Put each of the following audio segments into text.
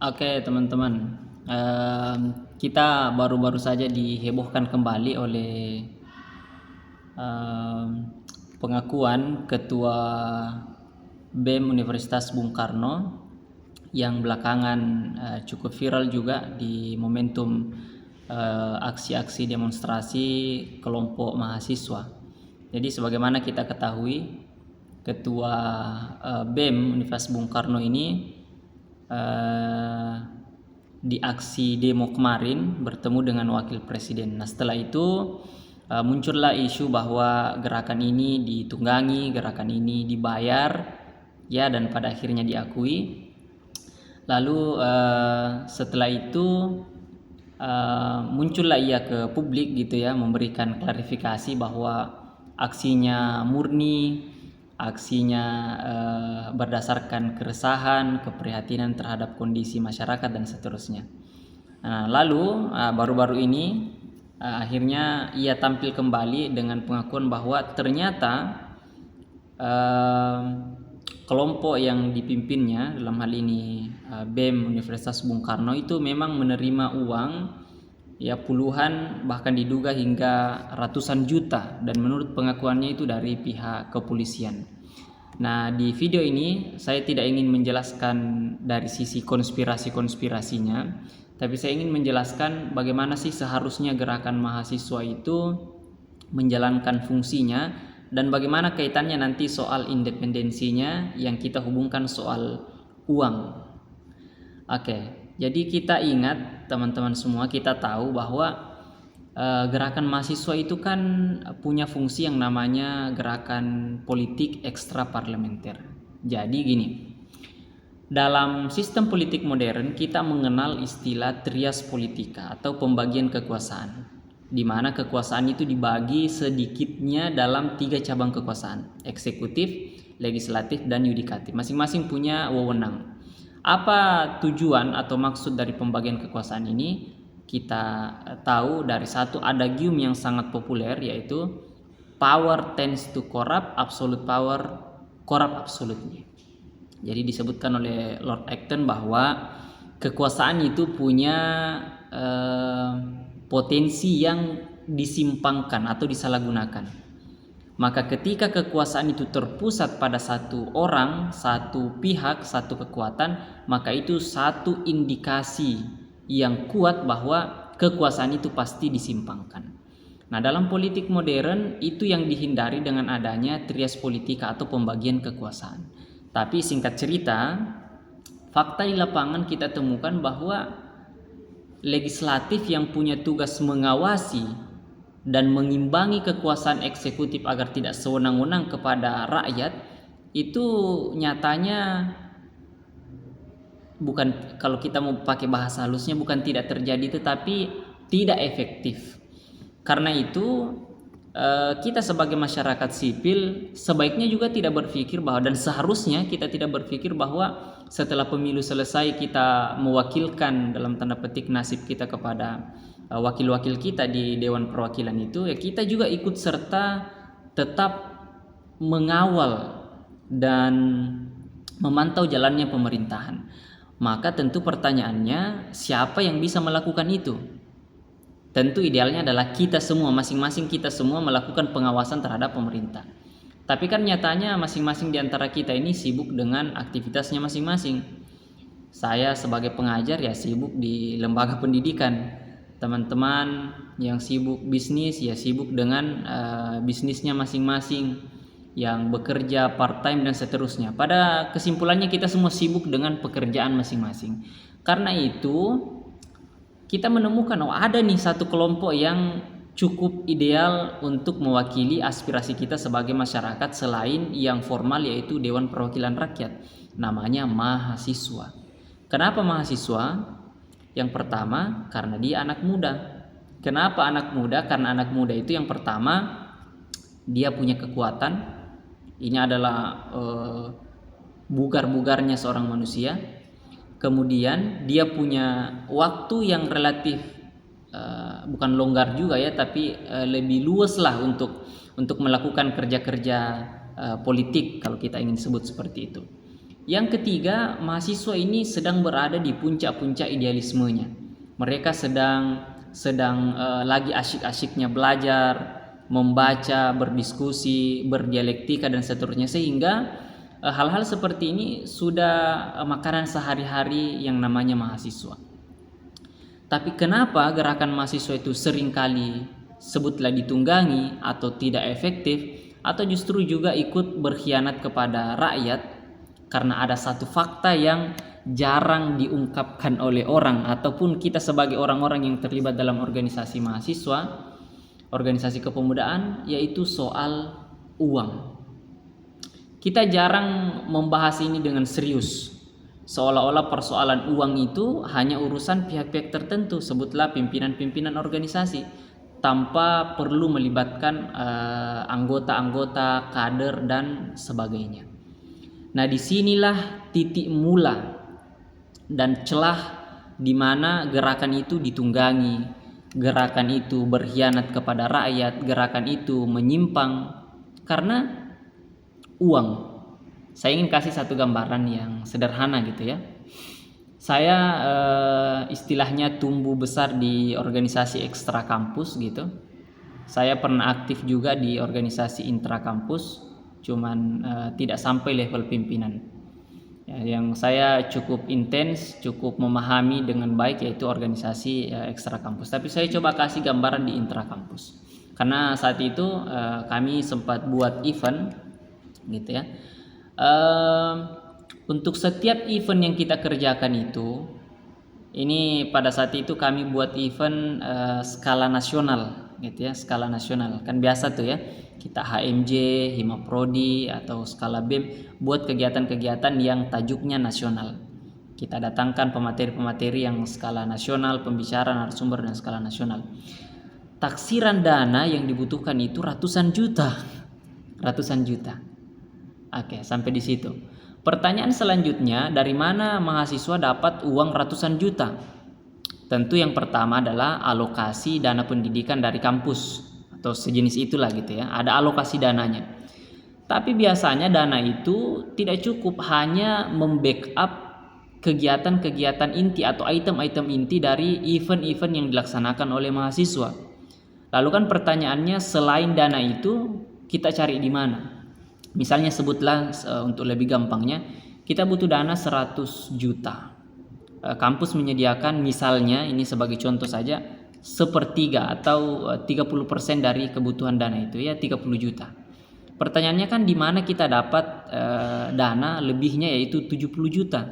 Oke teman-teman, kita baru-baru saja dihebohkan kembali oleh em, pengakuan Ketua BEM Universitas Bung Karno yang belakangan cukup viral juga di momentum aksi-aksi demonstrasi kelompok mahasiswa. Jadi sebagaimana kita ketahui, Ketua BEM Universitas Bung Karno ini di aksi demo kemarin bertemu dengan wakil presiden. Nah, setelah itu muncullah isu bahwa gerakan ini ditunggangi, gerakan ini dibayar, ya, dan pada akhirnya diakui. Lalu setelah itu muncullah ia ke publik gitu ya, memberikan klarifikasi bahwa aksinya murni, aksinya berdasarkan keresahan, keprihatinan terhadap kondisi masyarakat dan seterusnya. Nah, lalu baru-baru ini akhirnya ia tampil kembali dengan pengakuan bahwa ternyata kelompok yang dipimpinnya, dalam hal ini BEM Universitas Bung Karno, itu memang menerima uang ya puluhan, bahkan diduga hingga ratusan juta, dan menurut pengakuannya itu dari pihak kepolisian. Nah, di video ini saya tidak ingin menjelaskan dari sisi konspirasi-konspirasinya, tapi saya ingin menjelaskan bagaimana sih seharusnya gerakan mahasiswa itu menjalankan fungsinya dan bagaimana kaitannya nanti soal independensinya yang kita hubungkan soal uang. Oke, jadi kita ingat teman-teman semua, kita tahu bahwa gerakan mahasiswa itu kan punya fungsi yang namanya gerakan politik ekstra parlementer. Jadi gini, dalam sistem politik modern kita mengenal istilah trias politika atau pembagian kekuasaan, di mana kekuasaan itu dibagi sedikitnya dalam 3 cabang kekuasaan: eksekutif, legislatif, dan yudikatif. Masing-masing punya wewenang. Apa tujuan atau maksud dari pembagian kekuasaan ini? Kita tahu dari satu adagium yang sangat populer, yaitu power tends to corrupt, absolute power corrupt absolutely. Jadi disebutkan oleh Lord Acton bahwa kekuasaan itu punya potensi yang disimpangkan atau disalahgunakan. Maka ketika kekuasaan itu terpusat pada satu orang, satu pihak, satu kekuatan, maka itu satu indikasi yang kuat bahwa kekuasaan itu pasti disimpangkan. Nah, dalam politik modern itu yang dihindari dengan adanya trias politika atau pembagian kekuasaan. Tapi singkat cerita, fakta di lapangan kita temukan bahwa legislatif yang punya tugas mengawasi dan mengimbangi kekuasaan eksekutif agar tidak sewenang-wenang kepada rakyat, itu nyatanya bukan, kalau kita mau pakai bahasa halusnya, bukan tidak terjadi tetapi tidak efektif. Karena itu kita sebagai masyarakat sipil sebaiknya juga tidak berpikir bahwa, dan seharusnya kita tidak berpikir bahwa setelah pemilu selesai kita mewakilkan dalam tanda petik nasib kita kepada wakil-wakil kita di Dewan Perwakilan itu, ya kita juga ikut serta tetap mengawal dan memantau jalannya pemerintahan. Maka tentu pertanyaannya, siapa yang bisa melakukan itu? Tentu idealnya adalah kita semua, masing-masing kita semua melakukan pengawasan terhadap pemerintah. Tapi kan nyatanya masing-masing di antara kita ini sibuk dengan aktivitasnya masing-masing. Saya sebagai pengajar ya sibuk di lembaga pendidikan. Teman-teman yang sibuk bisnis ya sibuk dengan bisnisnya masing-masing, yang bekerja part-time dan seterusnya. Pada kesimpulannya kita semua sibuk dengan pekerjaan masing-masing. Karena itu kita menemukan ada nih satu kelompok yang cukup ideal untuk mewakili aspirasi kita sebagai masyarakat selain yang formal, yaitu Dewan Perwakilan Rakyat. Namanya mahasiswa. Kenapa mahasiswa? Yang pertama, karena dia anak muda. Kenapa anak muda? Karena anak muda itu yang pertama, dia punya kekuatan. Ini adalah bugar-bugarnya seorang manusia. Kemudian dia punya waktu yang relatif bukan longgar juga ya, tapi lebih luas lah untuk melakukan kerja-kerja politik, kalau kita ingin sebut seperti itu. Yang ketiga, mahasiswa ini sedang berada di puncak-puncak idealismenya. Mereka sedang lagi asyik-asyiknya belajar, membaca, berdiskusi, berdialektika dan seterusnya, sehingga hal-hal seperti ini sudah makanan sehari-hari yang namanya mahasiswa. Tapi kenapa gerakan mahasiswa itu seringkali sebutlah ditunggangi atau tidak efektif, atau justru juga ikut berkhianat kepada rakyat? Karena ada satu fakta yang jarang diungkapkan oleh orang ataupun kita sebagai orang-orang yang terlibat dalam organisasi mahasiswa, organisasi kepemudaan, yaitu soal uang. Kita jarang membahas ini dengan serius, seolah-olah persoalan uang itu hanya urusan pihak-pihak tertentu, sebutlah pimpinan-pimpinan organisasi, tanpa perlu melibatkan anggota-anggota, kader dan sebagainya. Nah, disinilah titik mula dan celah di mana gerakan itu ditunggangi, gerakan itu berkhianat kepada rakyat, gerakan itu menyimpang karena uang. Saya ingin kasih satu gambaran yang sederhana gitu ya. Saya istilahnya tumbuh besar di organisasi ekstra kampus gitu. Saya pernah aktif juga di organisasi intra kampus, cuman tidak sampai level pimpinan. Ya, yang saya cukup intens, cukup memahami dengan baik yaitu organisasi ekstra kampus. Tapi saya coba kasih gambaran di intra kampus. Karena saat itu kami sempat buat event gitu ya. Untuk setiap event yang kita kerjakan itu, ini pada saat itu kami buat event skala nasional gitu ya, skala nasional. Kan biasa tuh ya, kita HMJ, Himaprodi atau skala BEM buat kegiatan-kegiatan yang tajuknya nasional. Kita datangkan pemateri-pemateri yang skala nasional, pembicara, narasumber dan skala nasional. Taksiran dana yang dibutuhkan itu ratusan juta. Ratusan juta. Oke, sampai di situ. Pertanyaan selanjutnya, dari mana mahasiswa dapat uang ratusan juta? Tentu yang pertama adalah alokasi dana pendidikan dari kampus atau sejenis itulah gitu ya. Ada alokasi dananya. Tapi biasanya dana itu tidak cukup hanya membackup kegiatan-kegiatan inti atau item-item inti dari event-event yang dilaksanakan oleh mahasiswa. Lalu kan pertanyaannya, selain dana itu kita cari di mana? Misalnya sebutlah untuk lebih gampangnya, kita butuh dana 100 juta. Kampus menyediakan misalnya, ini sebagai contoh saja, sepertiga atau 30% dari kebutuhan dana itu ya 30 juta. Pertanyaannya kan di mana kita dapat dana lebihnya yaitu 70 juta.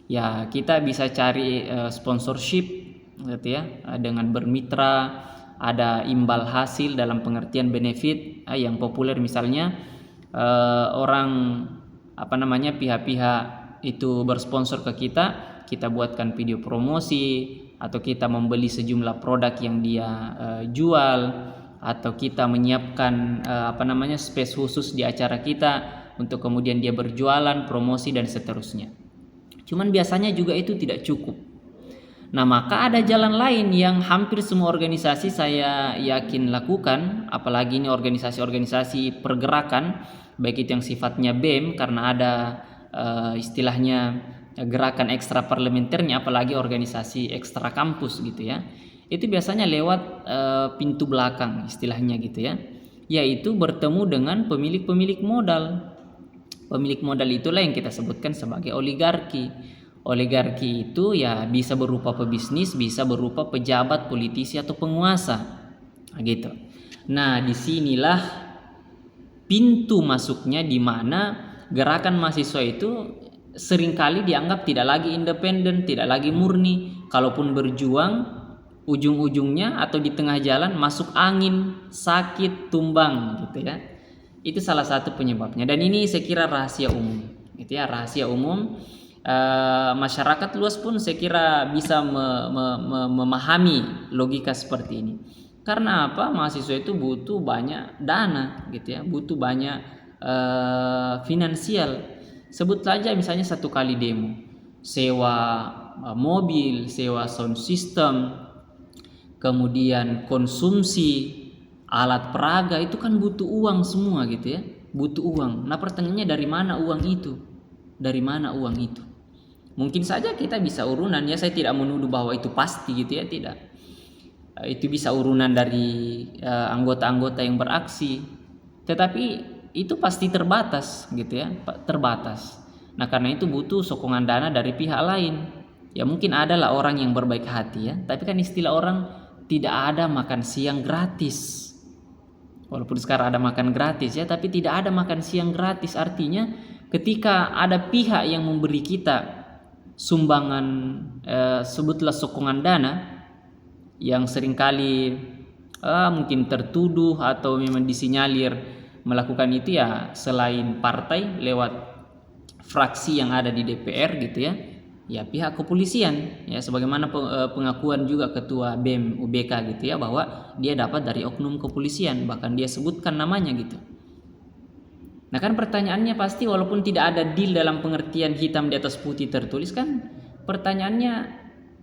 Ya, kita bisa cari sponsorship gitu ya, dengan bermitra, ada imbal hasil dalam pengertian benefit yang populer misalnya pihak-pihak itu bersponsor ke kita buatkan video promosi, atau kita membeli sejumlah produk yang dia jual, atau kita menyiapkan space khusus di acara kita untuk kemudian dia berjualan, promosi dan seterusnya. Cuman biasanya juga itu tidak cukup. Nah, maka ada jalan lain yang hampir semua organisasi saya yakin lakukan, apalagi ini organisasi-organisasi pergerakan, baik itu yang sifatnya BEM karena ada istilahnya gerakan ekstra parlementernya, apalagi organisasi ekstra kampus gitu ya. Itu biasanya lewat pintu belakang istilahnya gitu ya, yaitu bertemu dengan pemilik-pemilik modal. Pemilik modal itulah yang kita sebutkan sebagai oligarki. Oligarki itu ya bisa berupa pebisnis, bisa berupa pejabat, politisi atau penguasa. Gitu. Nah, disinilah pintu masuknya di mana gerakan mahasiswa itu seringkali dianggap tidak lagi independen, tidak lagi murni. Kalaupun berjuang, ujung-ujungnya atau di tengah jalan masuk angin, sakit, tumbang gitu ya. Itu salah satu penyebabnya, dan ini saya kira rahasia umum gitu ya, rahasia umum. Masyarakat luas pun saya kira bisa memahami logika seperti ini. Karena apa? Mahasiswa itu butuh banyak dana gitu ya, butuh banyak finansial. Sebut saja misalnya satu kali demo, sewa mobil, sewa sound system, kemudian konsumsi alat peraga, itu kan butuh uang semua gitu ya, butuh uang. Nah, pertanyaannya dari mana uang itu? dari mana uang itu. Mungkin saja kita bisa urunan, ya saya tidak menuduh bahwa itu pasti gitu ya, tidak. Itu bisa urunan dari anggota-anggota yang beraksi, tetapi itu pasti terbatas gitu ya, terbatas. Nah karena itu butuh sokongan dana dari pihak lain. Ya mungkin adalah orang yang berbaik hati ya, tapi kan istilah orang tidak ada makan siang gratis. Walaupun sekarang ada makan gratis ya, tapi tidak ada makan siang gratis. Artinya ketika ada pihak yang memberi kita sumbangan, sebutlah sokongan dana, yang seringkali mungkin tertuduh atau memang disinyalir melakukan itu ya selain partai lewat fraksi yang ada di DPR gitu ya, ya pihak kepolisian ya, sebagaimana pengakuan juga ketua BEM UBK gitu ya, bahwa dia dapat dari oknum kepolisian, bahkan dia sebutkan namanya gitu. Nah kan pertanyaannya pasti, walaupun tidak ada deal dalam pengertian hitam di atas putih tertulis, kan pertanyaannya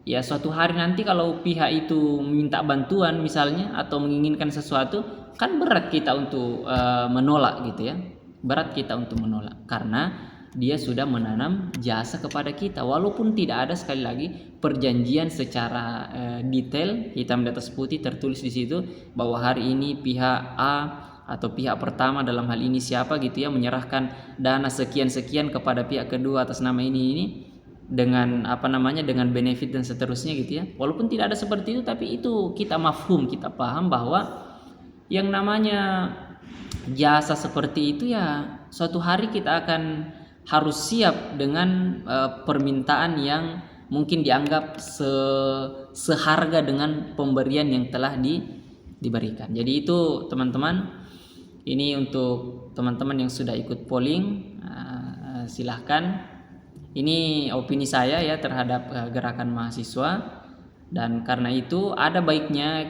ya suatu hari nanti kalau pihak itu minta bantuan misalnya atau menginginkan sesuatu, kan berat kita untuk menolak gitu ya, berat kita untuk menolak karena dia sudah menanam jasa kepada kita, walaupun tidak ada sekali lagi perjanjian secara detail hitam di atas putih tertulis di situ bahwa hari ini pihak A atau pihak pertama, dalam hal ini siapa gitu ya, menyerahkan dana sekian-sekian kepada pihak kedua atas nama ini dengan dengan benefit dan seterusnya gitu ya. Walaupun tidak ada seperti itu, tapi itu kita mafhum, kita paham bahwa yang namanya jasa seperti itu ya suatu hari kita akan harus siap dengan permintaan yang mungkin dianggap seharga dengan pemberian yang telah diberikan. Jadi itu teman-teman, ini untuk teman-teman yang sudah ikut polling, silahkan. Ini opini saya ya terhadap gerakan mahasiswa, dan karena itu ada baiknya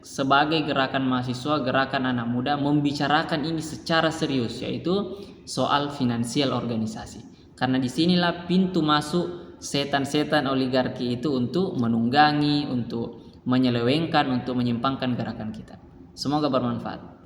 sebagai gerakan mahasiswa, gerakan anak muda membicarakan ini secara serius, yaitu soal finansial organisasi. Karena disinilah pintu masuk setan-setan oligarki itu untuk menunggangi, untuk menyelewengkan, untuk menyimpangkan gerakan kita. Semoga bermanfaat.